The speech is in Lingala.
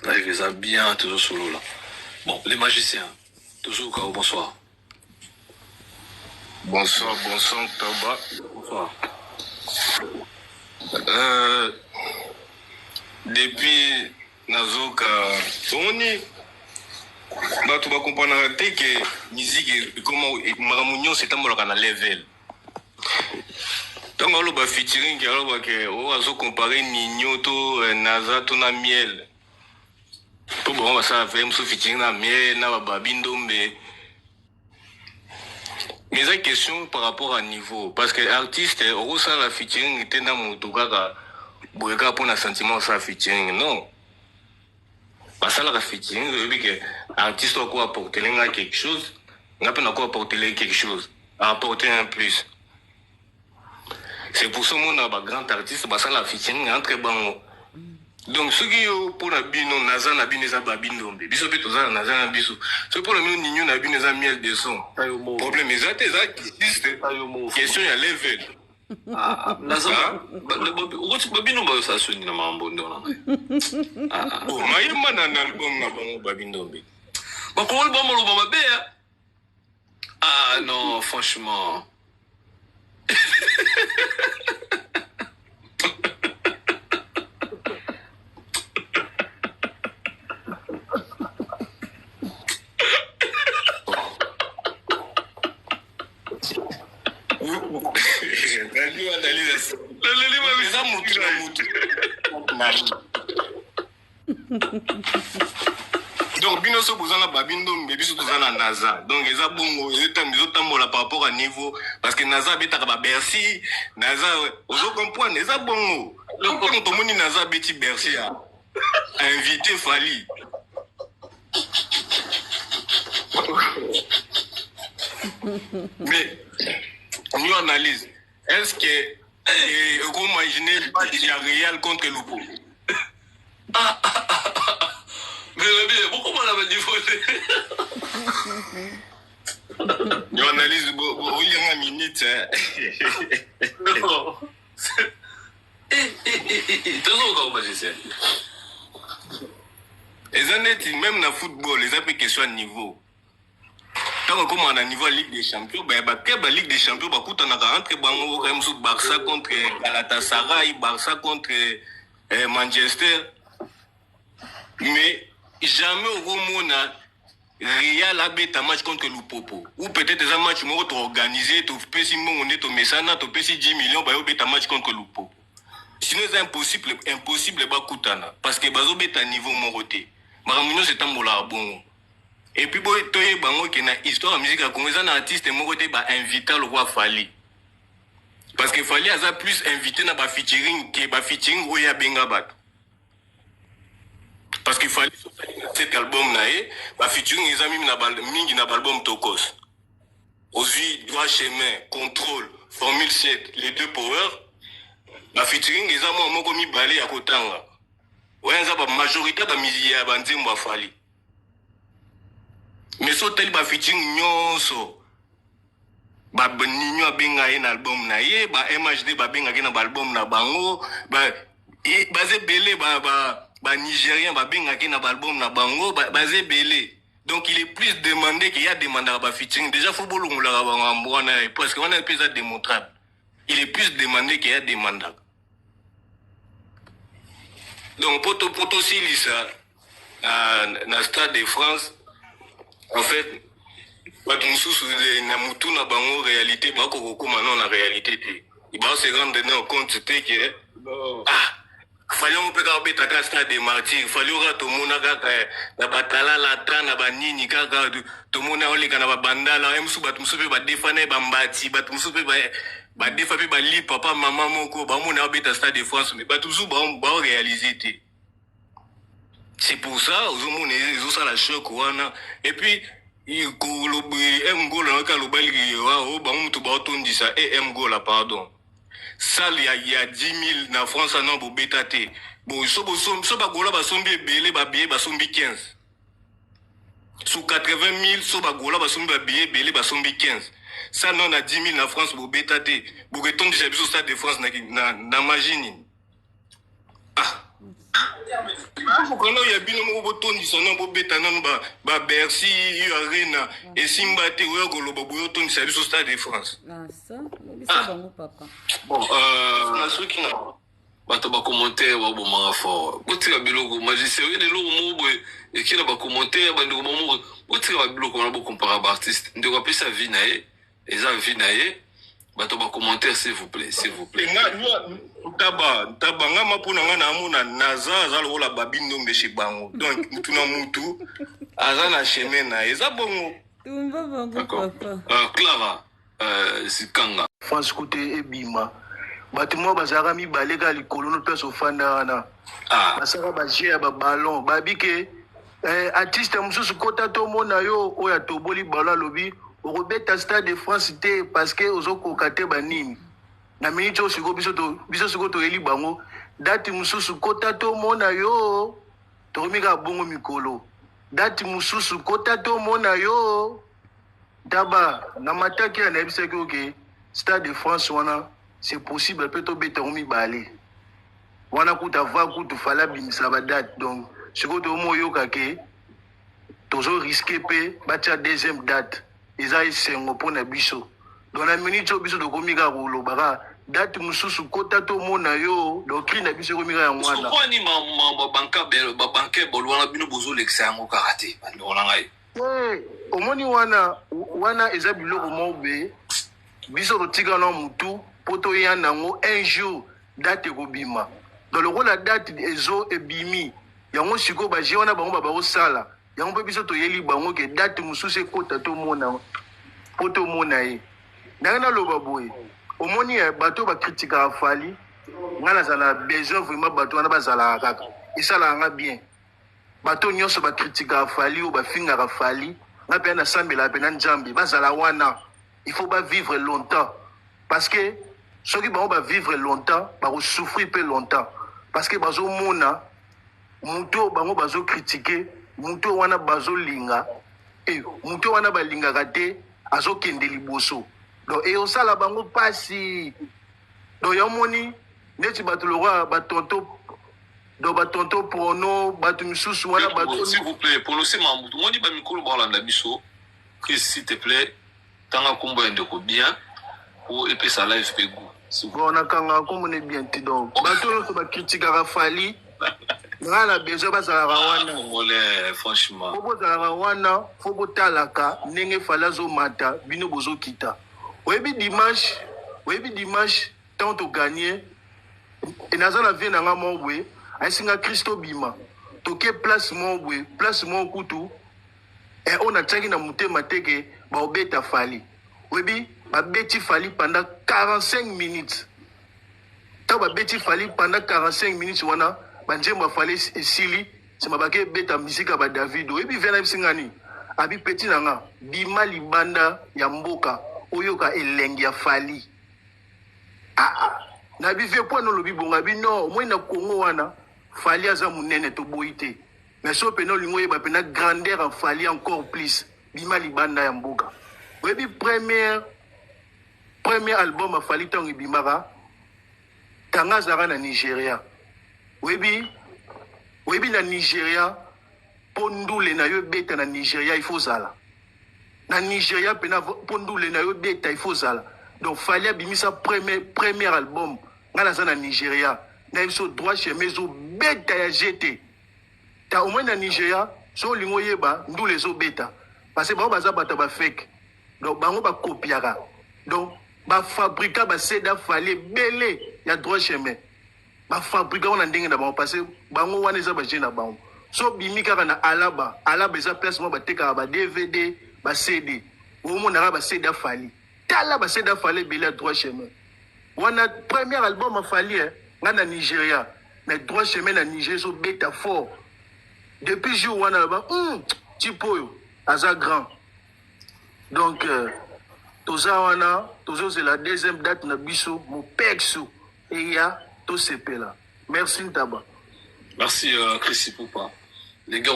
Live ça bien, toujours solo là. Bon, les magiciens, toujours au bonsoir. Bonsoir, Taba. Bonsoir. Depuis Nazoka, Tony, tu vas comprendre que la musique, comment Maramounion c'est un peu level. Tant que featuring, on va comparer Nino to Naza to na miel. Pour bon, on va ça faire un featuring na miel, na babindo, mais la question par rapport à niveau, parce que l'artiste, on ça la featuring était dans mon toga, pour un sentiment ça featuring, non. Parce que la featuring, je veux que l'artiste doit quoi apporter quelque chose, on n'a pas quoi apporter quelque chose, apporter un plus. C'est pour ça que mon grand artiste, parce que la featuring est très bon. Donc, ceux qui ont pour la bino, Naza n'a bien les babindo, biso peut tous Naza n'a biso. Ceux pour le mieux, Nino n'a bien les miel de son. Problème, mais ça, existe. Question, il y a level. Naza, babino, bah, ça sonne dans ma bonne. Oh, ma yema n'a l'album n'a pas babindo. Bah, comment le bon, le bon, ah, non, franchement. Donc, bino so bozana babindo mbebi so tozana Naza. Donc, eza bongo, eza par rapport à niveau parce que Naza betaka ba Bercy, Naza ozo comprendre, eza bongo. Donc, quand on moni Naza beti Bercy a invité Fali. Mais nous analyse, est-ce que vous imaginez qu'il y a réel contre Lupo? Mais pourquoi on a dit nous analyse, vous y a une minute. Non. Toujours magicien. Les années, même dans le football, les applications question de niveau. Tant que on a niveau de Ligue des Champions, la Ligue des Champions, on a entre Barça contre Galatasaray, Barça contre Manchester. Mais jamais au monde Real a bet un match contre Lupopo. Ou peut-être un match organisé, tu peux si on est au Messana, tu peux si 10 millions, tu bet un match contre Lupopo. Sinon c'est impossible Bakutana. Parce que Bazo bet un niveau moroté. Maramounion c'est un mola bon. Et puis, tu es dans l'histoire de la musique, comme un artiste invité le roi Fali. Parce que Fali a plus invité dans le featuring que le featuring où il y a Bengabat. Parce que Fali, cet album, le featuring est dans l'album Tokos. Aussi, droit chemin, contrôle, formule 7, les deux power. Le featuring est dans balé à Kotanga. Ouais, la majorité de la musique est Fali. Mais so tel ba featuring nyonso ba Nino abenga na album na ye ba MHD ba benga na album na bango ba ze belé ba Nigérien ba benga na album na bango ba ze belé. Donc il est plus demandé qu'il y a demandé ba featuring. Déjà football on l'a ba parce qu'on a plus à démontrer. Il est plus demandé qu'il y a demandé. Donc poto silisa na Stade de France. En fait, quand on sous na bango réalité, bah comment la réalité il va se rendre compte que fallait on peut garder ta Stade des Martyrs, fallait aura tout monde na batala la tana ba nini kaka tout monde a oleka na ba bandala emsu batumsupe ba defane ba mbati batumsupe ba defape ba li papa maman moko ba mon a beta Stade de France mais batumsu ba réaliser. C'est pour ça, ils ont ça la choc. Et puis, il y a ça, il y a 10 000 dans France, non, pour bétater. Bon, ils sont 15. Sous 80 000, so bagola basombi babie belé basombi 15. Ça non a 10 000 na France pour bétaté. Pour retourner déjà au Stade de France na machine. Ah. Quand il y a bien un bouton qui sont en bétanon, Bercy, Arena, et Simba, Théo, Golobo, Bouton, c'est le Stade de France. Ah, ça, c'est bon, papa. Bon, bato ba commentaire wa bomanga fort botika biloko magicien de lo mo et qui na ba commentaire ba ndiko mo botika ba biloko na bo comparer ba artiste ndiko apesa vie na ye eza vie na ye bato ba commentaire s'il vous plaît taba nga mapuna nga na amuna naza za lola babindo mbeshi bango donc mutuna mutu aza na chemin na eza bongo tumba bongo papa Clara Sikanga France côté ebima bato bazaka mibale ka likolo no place ofanda wana basaka baje ya baballon babike artiste mosusu kota tomona yo oyo atoboli balo alobi okobeta Stade de France te parce que ozokoka te banini na minute oyo siko biso siko toyeli bango date mosusu kota tomona yo tokomika bongo mikolo date mosusu kota tomona yo daba na mataki ya nayebisaki oke Stade de France wana c'est possible peut-être beta omi balé wana kuta va kutu fala bimisa ba date donc ce que to mo yoka ke tozo risquer pe batia deuxième date eza isengo pona biso dans la minute biso to komika rolo baka date mususu kota to mona yo donc na biso komika ya mwana ko ni banka bolwana bino bozo lexa yango karate bandona ngai omoni wana eza biloko mobe biso rotika na mutu poto yanango un jour date kobima dans le rôle la date ezo ebimi yango siko ba wana bango ba sala yango pe biso to yeli bango ke date mususu ekota to mona poto mona ye na loba boye omoni bato ba critique Fally ngana zala besoin vraiment bato wana bazala kaka isala nga bien bato nyonso ba critique Fally ou ba finga Fally na pe na sambela pe na njambi bazala wana il faut pas vivre longtemps parce que ceux qui vont vivre longtemps vont souffrir peu longtemps parce que bazo mona muto bango bazo critiquer muto wana bazo linga et muto wana ba linga kate azo kende liboso donc et osala bango pasi donc yomoni neti bato le roi batonto do batonto prono bato misusu wana bato s'il vous plaît pour le sema mutu ngoni ba mikolo ba landa biso Chris s'il te plaît tanga kombo ndeko bien ou epesa sa live pe goût bon nakanga komone bien ti donc bato ko ba critique Fally ngala besoin bazala wana ngolé franchement faut bazala wana faut botalaka ndenge Fally zo mata bino bozo kita oyebi dimanche tant to gagner et nazala vie na nga mobwe asinga Christo bima toke place mobwe place mo kutu et on a tchaki na mutema teke ba obeta Fally oyebi ba beti Fally pendant 45 minutes ta ba beti Fally pendant 45 minutes wana banjemba Fally esili c'est mabake beta musique ba David oyebi vena bisingani abi petit nanga bima libanda ya mboka oyoka elengi ya Fally na bive po no lobi bonga bino moi na Congo wana Fally aza munene to boite mais so peno lingo yeba pena grandeur en Fally encore plus bima libanda ya mboka oyebi premier album a Fally tangi bimara tanga zara na Nigeria oyebi na Nigeria pondule na yo beta na Nigeria il faut zala na Nigeria pena pondule na yo beta il faut zala donc Fally bimisa premier album ngana za na Nigeria na biso droit chemin zo beta ya jeté ta au moins na Nigeria so lingo yeba ndule zo beta parce que bango baza bata ba fake donc bango ba copiara donc ba fabrica ba seda Fally belé ya droit chemin ba fabrica on ndenge na bango parce que bango wana za ba jena bango so bimi kaka na alaba eza place mo ba teka ba DVD ba CD au moins na ba seda Fally tala ba seda Fally belé ya droit chemin wana premier album a Fally na Nigeria mais droit chemin na Nigeria so beta fort depuis jour wana ba tipo aza grand donc toza wana tozo c'est la deuxième date na biso mo pexo et ya to sepela merci Ntaba merci Chris Poupa les gars